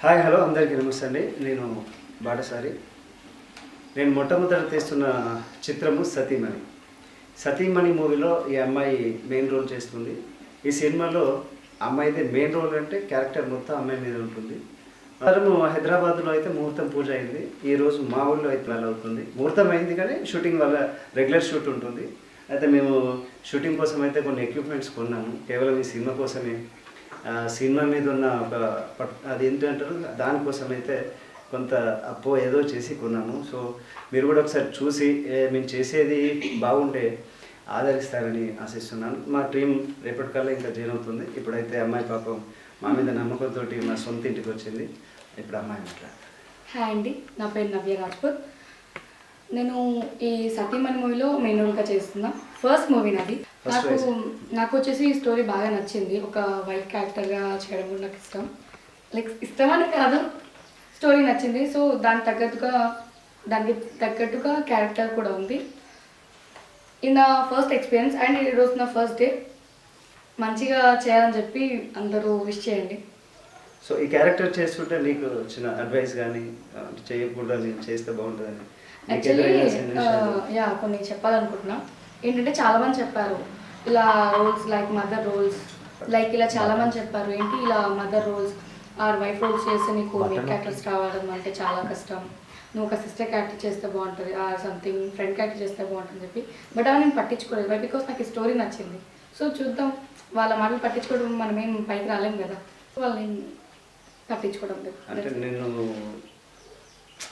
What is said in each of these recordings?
Hi hello అందరికీ నమస్తే అండి. నేను బాటసారి. నేను మొట్టమొదట తీస్తున్న చిత్రము సతీమణి. సతీమణి మూవీలో ఈ అమ్మాయి మెయిన్ రోల్ చేస్తుంది. ఈ సినిమాలో అమ్మాయిదే మెయిన్ రోల్ అంటే క్యారెక్టర్ మొత్తం అమ్మాయి మీద ఉంటుంది. మనము హైదరాబాద్లో అయితే ముహూర్తం పూజ అయింది. ఈరోజు మా ఊళ్ళో అయితే వేళ అవుతుంది. ముహూర్తం అయింది కానీ షూటింగ్ వల్ల రెగ్యులర్ షూట్ ఉంటుంది. అయితే మేము షూటింగ్ కోసం అయితే కొన్ని ఎక్విప్మెంట్స్ కొన్నాము. కేవలం ఈ సినిమా కోసమే, సినిమా మీద ఉన్న ఒక అది ఏంటంటారు దానికోసం అయితే కొంత అప్పో ఏదో చేసి కొన్నాము. సో మీరు కూడా ఒకసారి చూసి మేము చేసేది బాగుంటే ఆదరిస్తారని ఆశిస్తున్నాను. మా డ్రీమ్ రేపటికల్లా ఇంకా జాయిన్ అవుతుంది. ఇప్పుడైతే అమ్మాయి పాపం మా మీద నమ్మకంతో మా సొంత ఇంటికి వచ్చింది. ఇప్పుడు అమ్మాయి మాట్లాడుతుంది. హాయ్ అండి, నా పేరు నవ్య రాజ్పూత్. నేను ఈ సతీమణి మూవీలో మెయిన్ రోల్గా చేస్తున్నా. ఫస్ట్ మూవీ నాది. నాకు వచ్చేసి ఈ స్టోరీ బాగా నచ్చింది. ఒక వైఫ్ క్యారెక్టర్గా చేయడం కూడా నాకు ఇష్టం. లైక్ ఇష్టమని కాదు, స్టోరీ నచ్చింది. సో దానికి తగ్గట్టుగా క్యారెక్టర్ కూడా ఉంది. ఇది నా ఫస్ట్ ఎక్స్పీరియన్స్ అండ్ ఈరోజు నా ఫస్ట్ డే. మంచిగా చేయాలని చెప్పి అందరూ విష్ చేయండి. సో ఈ క్యారెక్టర్ చేస్తుంటే నీకు వచ్చిన అడ్వైస్ కానీ చేయకూడదని చేస్తే బాగుంటుందని యాక్చువల్లీ కొన్ని చెప్పాలనుకుంటున్నా. ఏంటంటే చాలామంది చెప్పారు ఇలా roles like mother roles like ఇలా చాలామంది చెప్పారు ఏంటి ఇలా mother roles or wife roles చేస్తే నీకు మెయిన్ క్యారెక్టర్స్ రావడం అంటే చాలా కష్టం, నువ్వు ఒక సిస్టర్ క్యారెక్టర్ చేస్తే బాగుంటుంది ఆర్ సంథింగ్ ఫ్రెండ్ క్యారెక్టర్ చేస్తే బాగుంటుంది చెప్పి. బట్ అవి నేను పట్టించుకోలేదు. వై బికాస్ నాకు ఈ స్టోరీ నచ్చింది. సో చూద్దాం, వాళ్ళ మాటలు పట్టించుకోవడం మనమేం పైకి రాలేం కదా, వాళ్ళని పట్టించుకోవడం లేదు.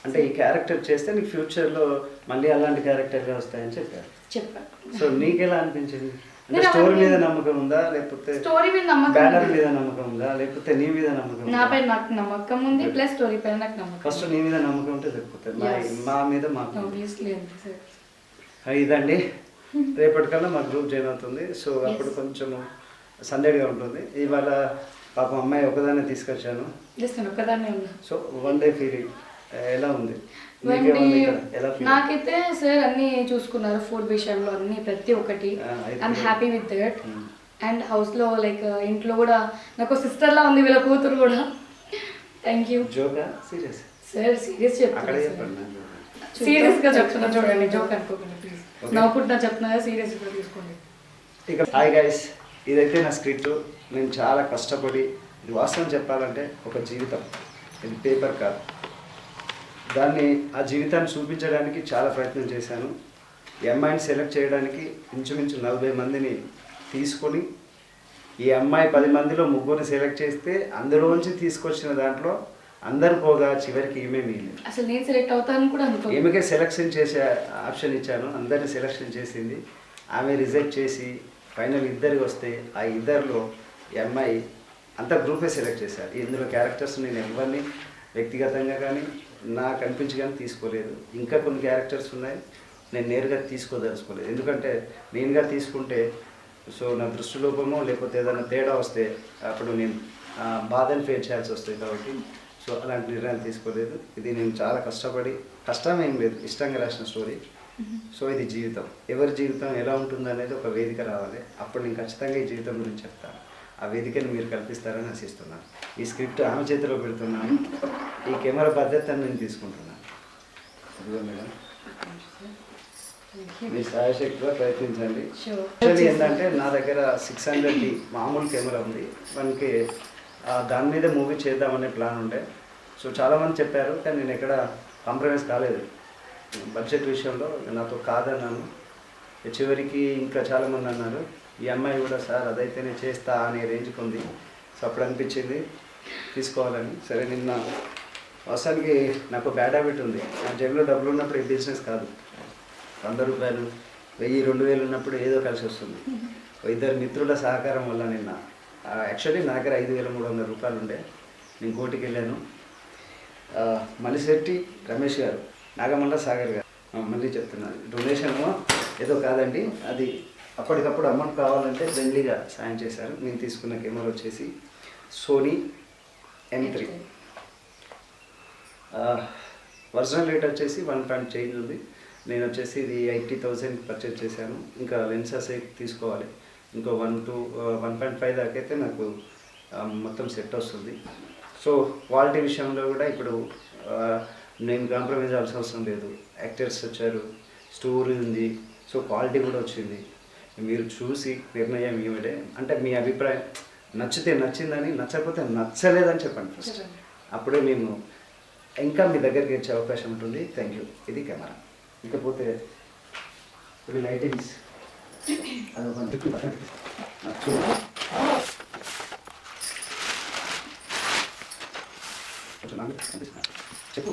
అంటే ఈ క్యారెక్టర్ చేస్తే నీకు ఫ్యూచర్లో మళ్ళీ అలాంటి క్యారెక్టర్గా వస్తాయని చెప్పారు. సో నీకెలా అనిపించింది? అంటే స్టోరీ మీద నమ్మకం ఉందా, లేకపోతే స్టోరీ మీద నమ్మకం, బ్యానర్ మీద నమ్మకం ఉందా, లేకపోతే నీ మీద నమ్మకం? నా పైన నాకు నమ్మకం ఉంది, ప్లస్ స్టోరీ పైన నాకు నమ్మకం. ఫస్ట్ నీ మీద నమ్మకం ఉంటే సరిపోతుంది. మా మీద మాకు సార్ ఇదండి. రేపటికల్లా మా గ్రూప్ జాయిన్ అవుతుంది. సో అప్పుడు కొంచెం సందడిగా ఉంటుంది. ఇవాళ పాపం అమ్మాయి ఒకదాన్ని తీసుకొచ్చాను. ఒక్కదాన్నే ఉన్నా. సో వన్ డే ఫీలింగ్ ఎలా ఉంది? నాకైతే సార్ అన్ని చూసుకున్నారు, ఫుడ్ విషయంలో అన్ని ప్రతి ఒక్కటి. I'm happy with that. And హౌస్లో లైక్ ఇంట్లో కూడా నాకు సిస్టర్ లా ఉంది, వీళ్ళ కూతురు కూడా. Thank you. సార్ సీరియస్ చెప్తాను, సీరియస్గా చెప్తున్నా చూడండి, జోక్ అనుకోకండి ప్లీజ్. నవ్వుకుంటున్నా చెప్తున్నా, సీరియస్గా తీసుకోండి. హాయ్ గైస్, ఇదైతే నా స్క్రిప్ట్. నేను చాలా కష్టపడి, ఇది వాస్తవం చెప్పాలంటే ఒక జీవితం, ఇది పేపర్ కాదు. దాన్ని ఆ జీవితాన్ని చూపించడానికి చాలా ప్రయత్నం చేశాను. ఈ అమ్మాయిని సెలెక్ట్ చేయడానికి ఇంచుమించు 40 మందిని తీసుకొని ఈ అమ్మాయి 10 మందిలో ముగ్గురిని సెలెక్ట్ చేస్తే అందులోంచి తీసుకొచ్చిన దాంట్లో అందరు పోగా చివరికి ఈమె మిగిలింది. అసలు నేను సెలెక్ట్ అవుతాను కూడా అనుకో, ఈమెకే సెలెక్షన్ చేసే ఆప్షన్ ఇచ్చాను. అందరిని సెలెక్షన్ చేసింది ఆమె. రిజెక్ట్ చేసి ఫైనల్ ఇద్దరికి వస్తే ఆ ఇద్దరిలో ఈ అమ్మాయి అంత గ్రూపే సెలెక్ట్ చేశారు. ఇందులో క్యారెక్టర్స్ నేను ఎవరిని వ్యక్తిగతంగా కానీ నాకు అనిపించి కానీ తీసుకోలేదు. ఇంకా కొన్ని క్యారెక్టర్స్ ఉన్నాయి, నేను నేరుగా తీసుకోదలుచుకోలేదు. ఎందుకంటే నేనుగా తీసుకుంటే సో నా దృష్టి లోపమో లేకపోతే ఏదైనా తేడా వస్తే అప్పుడు నేను బాధని ఫేస్ చేయాల్సి వస్తుంది. కాబట్టి సో అలాంటి నిర్ణయాలు తీసుకోలేదు. ఇది నేను చాలా కష్టపడి, కష్టం ఏం లేదు, ఇష్టంగా రాసిన స్టోరీ. సో ఇది జీవితం, ఎవరి జీవితం ఎలా ఉంటుంది అనేది ఒక వేదిక రావాలి. అప్పుడు నేను ఖచ్చితంగా ఈ జీవితం గురించి చెప్తాను. ఆ వేదికను మీరు కల్పిస్తారని ఆశిస్తున్నాను. ఈ స్క్రిప్ట్ ఆమె చేతిలో పెడుతున్నాను. ఈ కెమెరా బాధ్యతను నేను తీసుకుంటున్నాను. ఇదిగో మేడం, మీ సాయశక్తిగా ప్రయత్నించండి. యాక్చువల్లీ ఏంటంటే నా దగ్గర 600D మామూలు కెమెరా ఉంది. మనకి దాని మీద మూవీ చేద్దామనే ప్లాన్ ఉండే. సో చాలామంది చెప్పారు కానీ నేను ఎక్కడ కాంప్రమైజ్ కాలేదు. బడ్జెట్ విషయంలో నాతో కాదన్నాను. చివరికి ఇంకా చాలామంది అన్నారు, ఈ అమ్మాయి కూడా సార్ అదైతేనే చేస్తా అనే రేంజ్కి ఉంది. సో అప్పుడు అనిపించింది తీసుకోవాలని. సరే, నిన్న అవసరానికి నాకు బ్యాడ్ హ్యాబిట్ ఉంది. నా జేబులో డబ్బులు ఉన్నప్పుడు ఈ బిజినెస్ కాదు. 100 రూపాయలు, 1000, 2000 ఉన్నప్పుడు ఏదో కలిసి వస్తుంది. ఇద్దరు మిత్రుల సహకారం వల్ల నిన్న యాక్చువల్లీ నా దగ్గర 5300 రూపాయలు ఉండే. నేను కోటికి వెళ్ళాను. మలిశెట్టి రమేష్ గారు, నాగమండ సాగర్ గారు, మళ్ళీ చెప్తున్నాను, డొనేషన్ ఏదో కాదండి, అది అప్పటికప్పుడు అమౌంట్ కావాలంటే ఫ్రెండ్లీగా సాయం చేశారు. నేను తీసుకున్న కెమెరా వచ్చేసి సోనీ M3. ఒరిజినల్ రేట్ వచ్చేసి 1 చేంజ్ ఉంది. నేను వచ్చేసి ఇది 80,000 పర్చేజ్ చేశాను. ఇంకా లెన్సెస్ తీసుకోవాలి, ఇంకో 1 to 1.5 దాకా అయితే నాకు మొత్తం సెట్ వస్తుంది. సో క్వాలిటీ విషయంలో కూడా ఇప్పుడు ఆ, నేను కాంప్రమైజ్ అవ్వాల్సిన అవసరం లేదు. యాక్టర్స్ వచ్చారు, స్టోరీ ఉంది, సో క్వాలిటీ కూడా వచ్చింది. మీరు చూసి నిర్ణయం ఏమిటే అంటే మీ అభిప్రాయం నచ్చితే నచ్చిందని, నచ్చకపోతే నచ్చలేదని చెప్పండి ఫస్ట్. అప్పుడే మేము ఇంకా మీ దగ్గరికి వచ్చే అవకాశం ఉంటుంది. Thank you. ఇది కెమెరా. ఇకపోతే ఇవి లైటింగ్స్ చెప్పు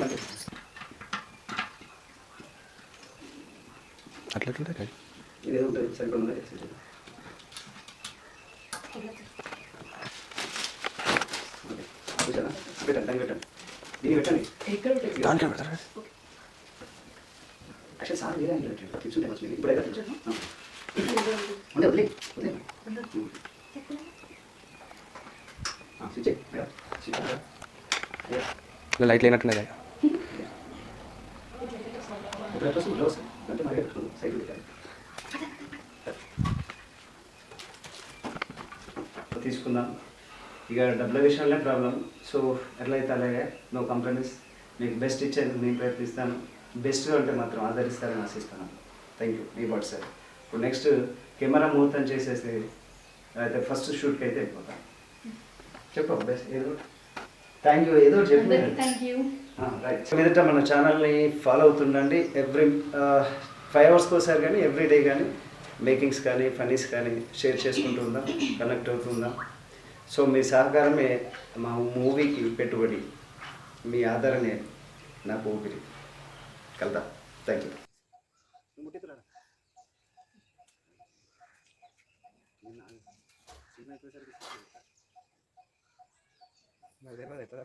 అట్లా ఇదేదో ఉంటుంది సరిపడా పెట్టండి దాన్ని పెట్టండి దీన్ని పెట్టండి. దాంట్లో పెడతారా? యాక్చువల్ సార్ వేరే అని పెట్టండి తీసుకుంటే వచ్చింది ఇప్పుడు అయితే ఉండే వదిలే వదిలే స్విచ్ స్విచ్ లైట్ లేనట్టున్నాయి. తీసుకుందాం. ఇక డబ్బుల విషయంలో ప్రాబ్లం. సో ఎట్లయితే అలాగే నో కంప్రమైజ్. మీకు బెస్ట్ ఇచ్చేందుకు నేను ప్రయత్నిస్తాను. బెస్ట్గా ఉంటే మాత్రం ఆదరిస్తారని ఆశిస్తాను. Thank you. మీ బాట్ సార్. ఇప్పుడు నెక్స్ట్ కెమెరా ముహూర్తం చేసేసి అయితే ఫస్ట్ షూట్కి అయితే వెళ్ళిపోతాను. చెప్పు బెస్ట్ ఏదో థ్యాంక్ యూ ఏదో చెప్పి థ్యాంక్ యూ. రైట్. మీదట మన ఛానల్ని ఫాలో అవుతుండండి. ఎవ్రీ 5 అవర్స్కి ఒకసారి కానీ ఎవ్రీ డే కానీ మేకింగ్స్ కానీ ఫనీస్ కానీ షేర్ చేసుకుంటూ ఉందాం, కనెక్ట్ అవుతుందాం. సో మీ సహకారమే మా మూవీకి పెట్టుబడి, మీ ఆదరణే నాకు ఊపిరి. కలుద్దాం. Thank you. ఎట్లా